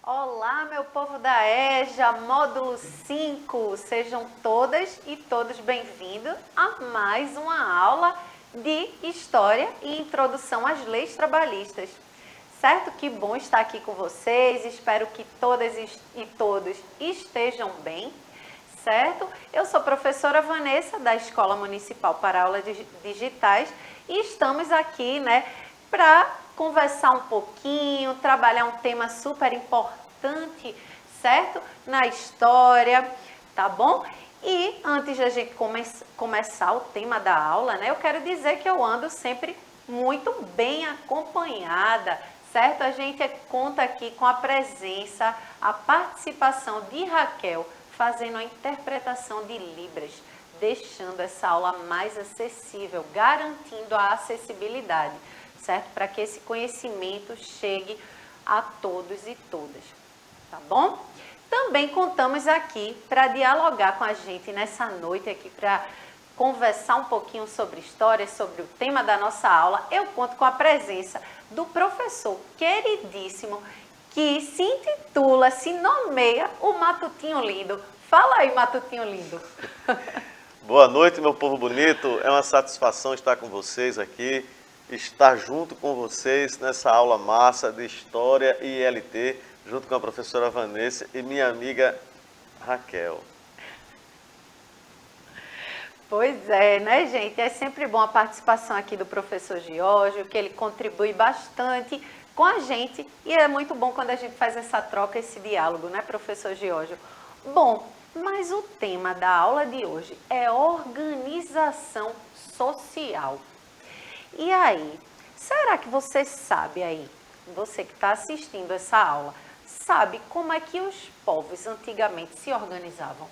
Olá, meu povo da EJA, módulo 5. Sejam todas e todos bem-vindos a mais uma aula de História e Introdução às Leis Trabalhistas. Certo? Que bom estar aqui com vocês, espero que todas e todos estejam bem, certo? Eu sou a professora Vanessa, da Escola Municipal para Aulas Digitais, e estamos aqui, para conversar um pouquinho, trabalhar um tema super importante, certo? Na história, tá bom? E antes de a gente começar o tema da aula, eu quero dizer que eu ando sempre muito bem acompanhada, certo? A gente conta aqui com a presença, a participação de Raquel, fazendo a interpretação de Libras, deixando essa aula mais acessível, garantindo a acessibilidade, certo? Para que esse conhecimento chegue a todos e todas, tá bom? Também contamos aqui para dialogar com a gente nessa noite aqui, para conversar um pouquinho sobre história, sobre o tema da nossa aula. Eu conto com a presença do professor queridíssimo, que se nomeia o Matutinho Lindo. Fala aí, Matutinho Lindo. Boa noite, meu povo bonito. É uma satisfação estar com vocês aqui, estar junto com vocês nessa aula massa de História e ILT, junto com a professora Vanessa e minha amiga Raquel. Pois é, né, gente? É sempre bom a participação aqui do professor Giorgio, que ele contribui bastante com a gente, e é muito bom quando a gente faz essa troca, esse diálogo, né, professor Giorgio? Bom, mas o tema da aula de hoje é organização social. E aí, será que você sabe aí, você que está assistindo essa aula, sabe como é que os povos antigamente se organizavam?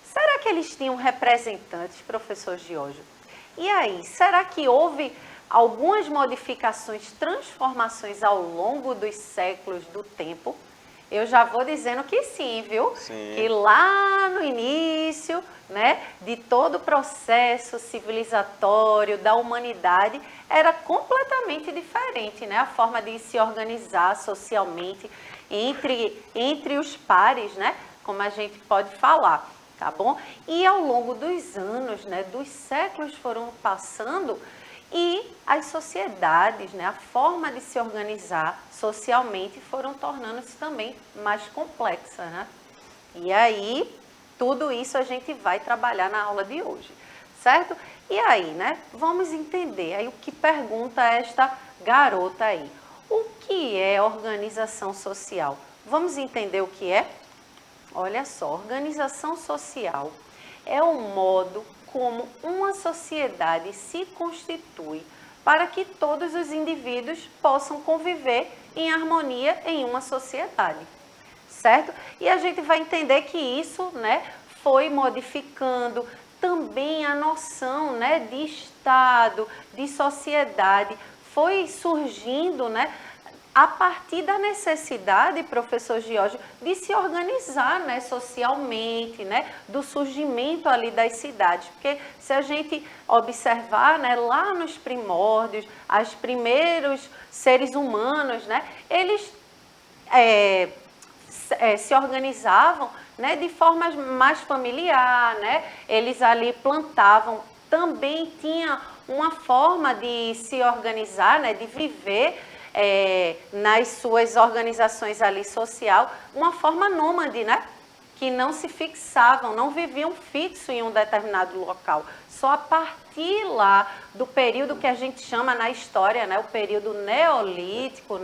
Será que eles tinham representantes, professor Giorgio? E aí, será que houve algumas modificações, transformações ao longo dos séculos do tempo? Eu já vou dizendo que sim, viu? Sim. Que lá no início, de todo o processo civilizatório da humanidade, era completamente diferente, a forma de se organizar socialmente entre os pares, como a gente pode falar, tá bom? E ao longo dos anos, dos séculos foram passando, e as sociedades, a forma de se organizar socialmente foram tornando-se também mais complexas, E aí, tudo isso a gente vai trabalhar na aula de hoje, certo? E aí, vamos entender aí o que pergunta esta garota aí. O que é organização social? Vamos entender o que é? Olha só, organização social é o modo como uma sociedade se constitui para que todos os indivíduos possam conviver em harmonia em uma sociedade, certo? E a gente vai entender que isso, foi modificando também a noção, de Estado, de sociedade, foi surgindo, a partir da necessidade, professor Giorgio, de se organizar, socialmente, do surgimento ali das cidades. Porque se a gente observar, lá nos primórdios, os primeiros seres humanos, eles se organizavam, de forma mais familiar, eles ali plantavam, também tinha uma forma de se organizar, de viver, nas suas organizações ali social, uma forma nômade, que não se fixavam, não viviam fixo em um determinado local. Só a partir lá do período que a gente chama na história, o período neolítico,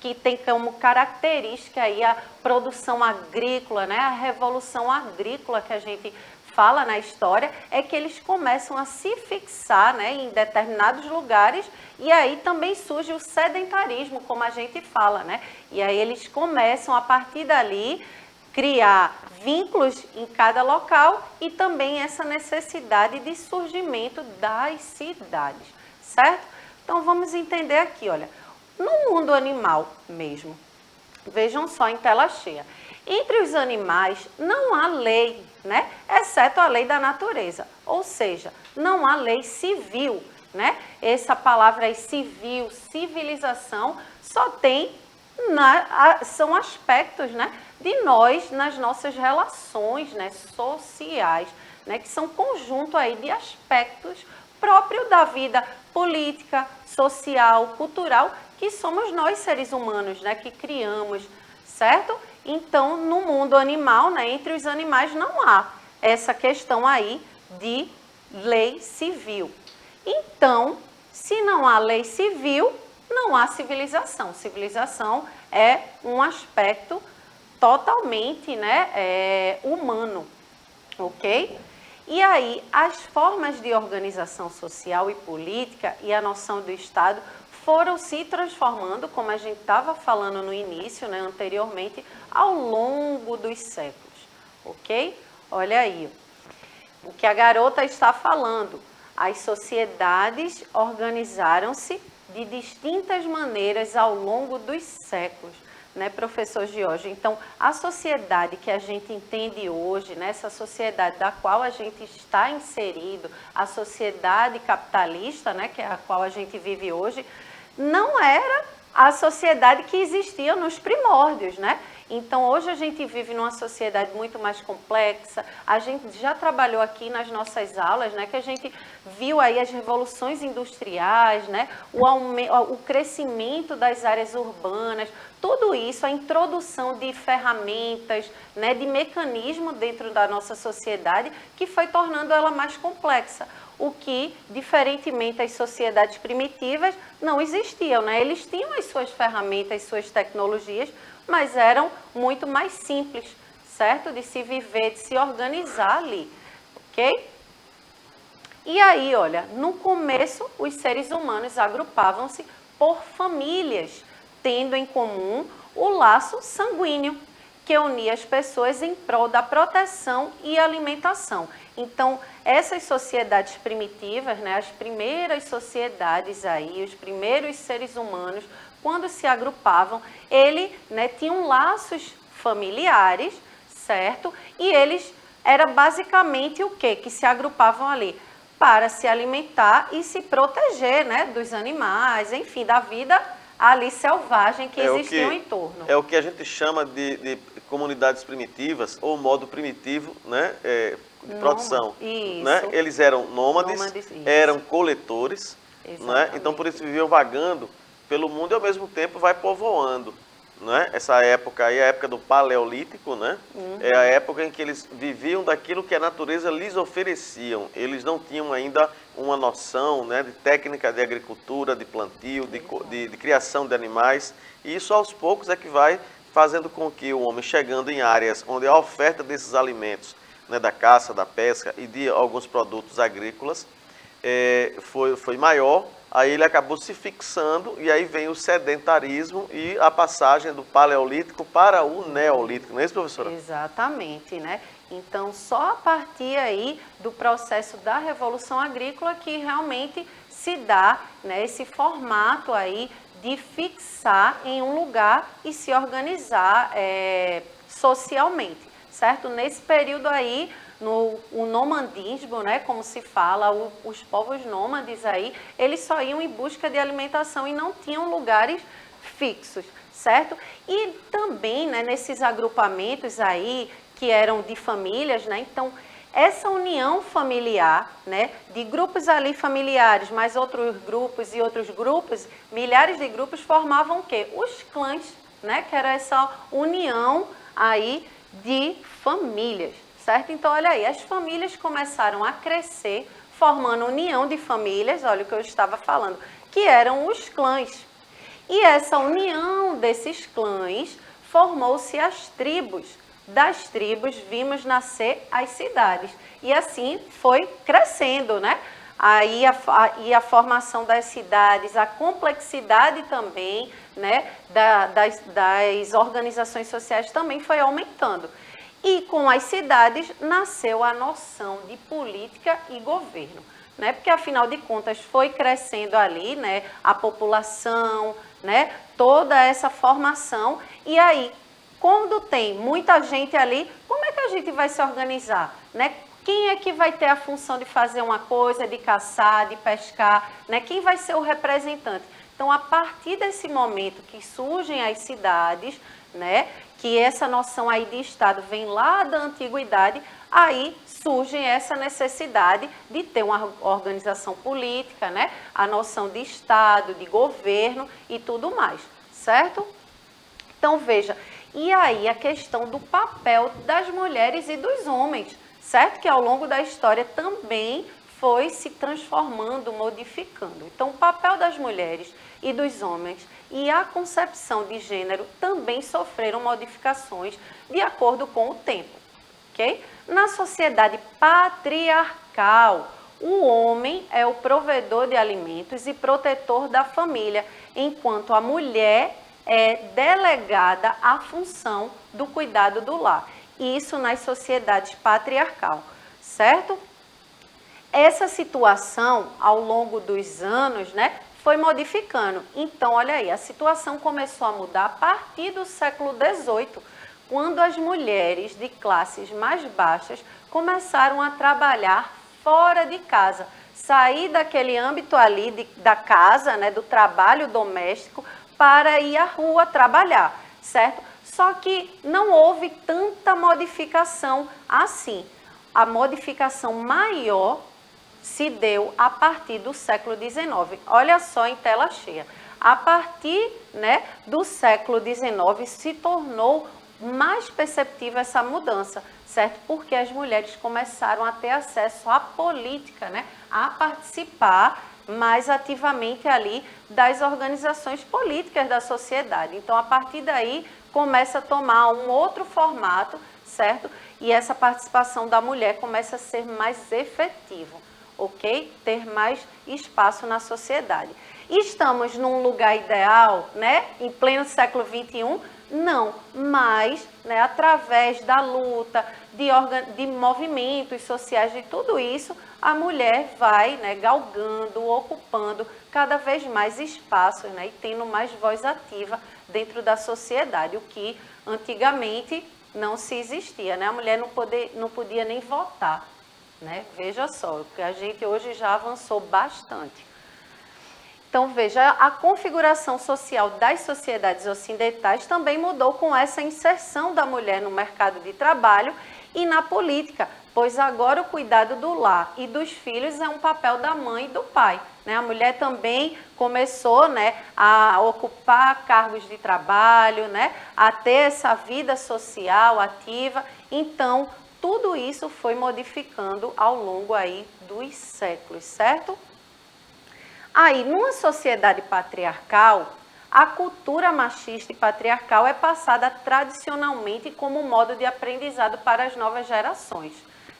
que tem como característica aí a produção agrícola, a revolução agrícola que a gente fala na história, é que eles começam a se fixar, em determinados lugares, e aí também surge o sedentarismo, como a gente fala, E aí eles começam, a partir dali, criar vínculos em cada local e também essa necessidade de surgimento das cidades, certo? Então vamos entender aqui, olha, no mundo animal mesmo, vejam só em tela cheia, entre os animais não há lei, exceto a lei da natureza, ou seja, não há lei civil, Essa palavra aí, civil, civilização, só tem são aspectos, né, de nós nas nossas relações, né, sociais, né, que são conjunto aí de aspectos próprios da vida política, social, cultural, que somos nós seres humanos, né, que criamos, certo? Então, no mundo animal, né, entre os animais não há essa questão aí de lei civil. Então, se não há lei civil, não há civilização. Civilização é um aspecto totalmente, né, humano, ok? E aí, as formas de organização social e política e a noção do Estado foram se transformando, como a gente estava falando no início, né, anteriormente, ao longo dos séculos, ok? Olha aí, o que a garota está falando. As sociedades organizaram-se de distintas maneiras ao longo dos séculos, né, professor Jorge? Então, a sociedade que a gente entende hoje, né, essa sociedade da qual a gente está inserido, a sociedade capitalista, né, que é a qual a gente vive hoje, não era a sociedade que existia nos primórdios, né? Então, hoje a gente vive numa sociedade muito mais complexa. A gente já trabalhou aqui nas nossas aulas, né, que a gente viu aí as revoluções industriais, né, o crescimento das áreas urbanas, tudo isso, a introdução de ferramentas, né, de mecanismo dentro da nossa sociedade que foi tornando ela mais complexa. O que, diferentemente das sociedades primitivas, não existiam, né? Eles tinham as suas ferramentas, suas tecnologias, mas eram muito mais simples, certo? De se viver, de se organizar ali, ok? E aí, olha, no começo, os seres humanos agrupavam-se por famílias, tendo em comum o laço sanguíneo, que unia as pessoas em prol da proteção e alimentação. Então, essas sociedades primitivas, né, as primeiras sociedades aí, os primeiros seres humanos, quando se agrupavam, né, tinham laços familiares, certo? E eles, era basicamente o quê? Que se agrupavam ali para se alimentar e se proteger, né, dos animais, enfim, da vida ali selvagem que existia em torno. É o que a gente chama de comunidades primitivas ou modo primitivo, né, de produção. Isso. Né? Eles eram nômades, eram coletores, né? Então por isso viviam vagando pelo mundo e ao mesmo tempo vai povoando. Né? Essa época aí é a época do Paleolítico, né? É a época em que eles viviam daquilo que a natureza lhes ofereciam. Eles não tinham ainda uma noção, né, de técnica de agricultura, de plantio, de criação de animais. E isso aos poucos é que vai fazendo com que o homem, chegando em áreas onde a oferta desses alimentos, né, da caça, da pesca e de alguns produtos agrícolas foi maior. Aí ele acabou se fixando e aí vem o sedentarismo e a passagem do Paleolítico para o Neolítico, não é isso, professora? Exatamente, né? Então, só a partir aí do processo da Revolução Agrícola que realmente se dá, né, esse formato aí de fixar em um lugar e se organizar socialmente, certo? Nesse período aí, o nomandismo, né, como se fala, os povos nômades aí, eles só iam em busca de alimentação e não tinham lugares fixos, certo? E também, né, nesses agrupamentos aí, que eram de famílias, né, então essa união familiar, né, de grupos ali familiares, mais outros grupos e outros grupos, milhares de grupos formavam o quê? Os clãs, né, que era essa união aí de famílias. Certo? Então, olha aí, as famílias começaram a crescer, formando união de famílias, olha o que eu estava falando, que eram os clãs. E essa união desses clãs formou-se as tribos. Das tribos vimos nascer as cidades. E assim foi crescendo, né? Aí a formação das cidades, a complexidade também, né, das organizações sociais também foi aumentando. E com as cidades nasceu a noção de política e governo, né? Porque afinal de contas foi crescendo ali, né, a população, né, toda essa formação. E aí, quando tem muita gente ali, como é que a gente vai se organizar, né? Quem é que vai ter a função de fazer uma coisa, de caçar, de pescar, né? Quem vai ser o representante? Então, a partir desse momento que surgem as cidades, né, que essa noção aí de Estado vem lá da antiguidade, aí surge essa necessidade de ter uma organização política, né, a noção de Estado, de governo e tudo mais, certo? Então, veja, e aí a questão do papel das mulheres e dos homens, certo? Que ao longo da história também foi se transformando, modificando. Então, o papel das mulheres e dos homens e a concepção de gênero também sofreram modificações de acordo com o tempo, ok? Na sociedade patriarcal, o homem é o provedor de alimentos e protetor da família, enquanto a mulher é delegada à função do cuidado do lar. Isso nas sociedades patriarcal, certo? Essa situação, ao longo dos anos, né, foi modificando. Então, olha aí, a situação começou a mudar a partir do século XVIII, quando as mulheres de classes mais baixas começaram a trabalhar fora de casa, sair daquele âmbito ali da casa, né, do trabalho doméstico, para ir à rua trabalhar, certo? Só que não houve tanta modificação assim. A modificação maior se deu a partir do século XIX. Olha só em tela cheia. A partir, né, do século XIX se tornou mais perceptível essa mudança, certo? Porque as mulheres começaram a ter acesso à política, né, a participar mais ativamente ali das organizações políticas da sociedade. Então, a partir daí, começa a tomar um outro formato, certo? E essa participação da mulher começa a ser mais efetiva, ok? Ter mais espaço na sociedade. Estamos num lugar ideal, né? Em pleno século XXI? Não, mas, né, através da luta, de movimentos sociais, de tudo isso, a mulher vai, né, galgando, ocupando cada vez mais espaços, né, e tendo mais voz ativa dentro da sociedade, o que antigamente não se existia, né? A mulher não podia nem votar, né? Veja só, que a gente hoje já avançou bastante. Então, veja, a configuração social das sociedades ocidentais também mudou com essa inserção da mulher no mercado de trabalho e na política, pois agora o cuidado do lar e dos filhos é um papel da mãe e do pai, né? A mulher também começou, né, a ocupar cargos de trabalho, né, a ter essa vida social ativa. Então, tudo isso foi modificando ao longo aí dos séculos, certo? Aí, numa sociedade patriarcal, a cultura machista e patriarcal é passada tradicionalmente como modo de aprendizado para as novas gerações,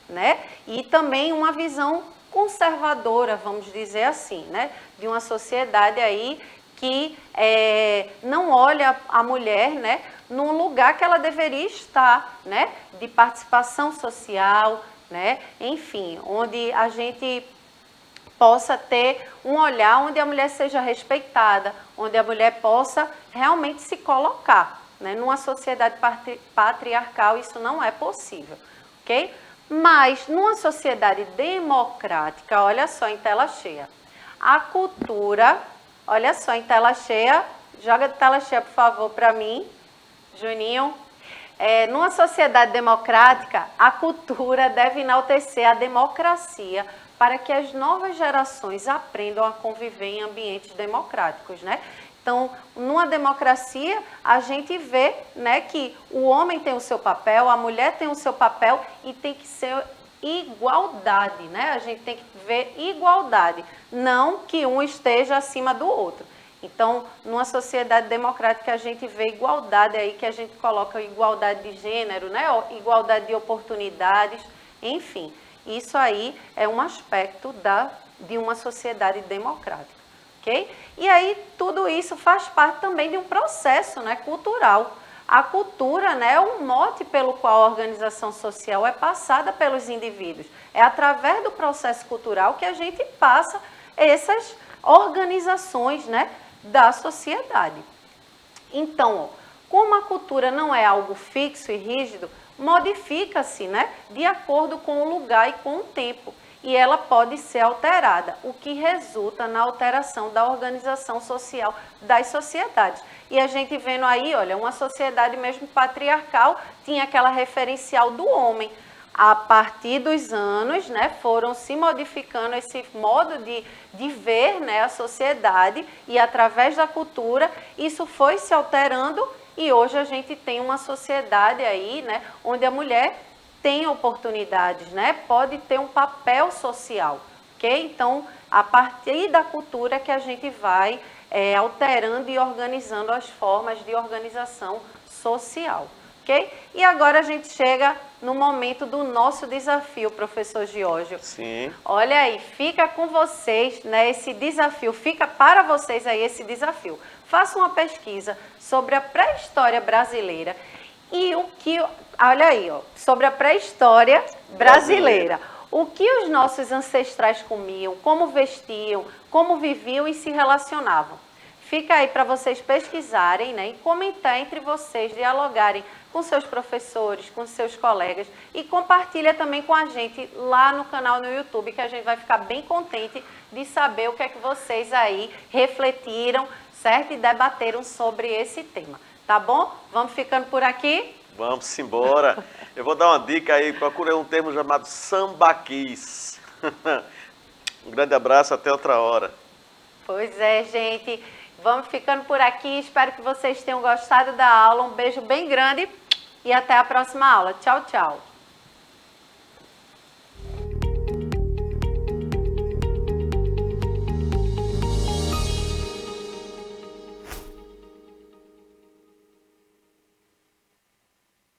né? E também uma visão conservadora, vamos dizer assim, né? De uma sociedade aí que não olha a mulher, né, num lugar que ela deveria estar, né? De participação social, né? Enfim, onde a gente possa ter um olhar onde a mulher seja respeitada, onde a mulher possa realmente se colocar, né? Numa sociedade patriarcal isso não é possível, ok? Mas numa sociedade democrática, olha só em tela cheia, a cultura, olha só em tela cheia, joga de tela cheia por favor para mim, Juninho. Numa sociedade democrática, a cultura deve enaltecer a democracia para que as novas gerações aprendam a conviver em ambientes democráticos, né? Então, numa democracia, a gente vê, né, que o homem tem o seu papel, a mulher tem o seu papel e tem que ser igualdade, né? A gente tem que ver igualdade, não que um esteja acima do outro. Então, numa sociedade democrática, a gente vê igualdade aí, que a gente coloca igualdade de gênero, né? Igualdade de oportunidades, enfim. Isso aí é um aspecto de uma sociedade democrática, ok? E aí, tudo isso faz parte também de um processo, né, cultural. A cultura, né, é um mote pelo qual a organização social é passada pelos indivíduos. É através do processo cultural que a gente passa essas organizações, né, da sociedade. Então, como a cultura não é algo fixo e rígido, modifica-se, né, de acordo com o lugar e com o tempo. e ela pode ser alterada, o que resulta na alteração da organização social das sociedades. E a gente vendo aí, olha, uma sociedade mesmo patriarcal tinha aquela referencial do homem. A partir dos anos, né, foram se modificando esse modo de ver, né, a sociedade, e através da cultura isso foi se alterando, e hoje a gente tem uma sociedade aí, né, onde a mulher tem oportunidades, né, pode ter um papel social, ok? Então, a partir da cultura que a gente vai alterando e organizando as formas de organização social, ok? E agora a gente chega no momento do nosso desafio, professor Giorgio. Sim. Olha aí, fica com vocês, né, esse desafio, fica para vocês aí esse desafio. Faça uma pesquisa sobre a pré-história brasileira e o que, olha aí, ó, sobre a pré-história brasileira. O que os nossos ancestrais comiam, como vestiam, como viviam e se relacionavam. Fica aí para vocês pesquisarem, né, e comentar entre vocês, dialogarem com seus professores, com seus colegas, e compartilha também com a gente lá no canal no YouTube, que a gente vai ficar bem contente de saber o que é que vocês aí refletiram, certo? E debateram sobre esse tema, tá bom? Vamos ficando por aqui? Vamos embora. Eu vou dar uma dica aí, procure um termo chamado sambaquis. Um grande abraço, até outra hora. Pois é, gente. Vamos ficando por aqui. Espero que vocês tenham gostado da aula. Um beijo bem grande e até a próxima aula. Tchau, tchau.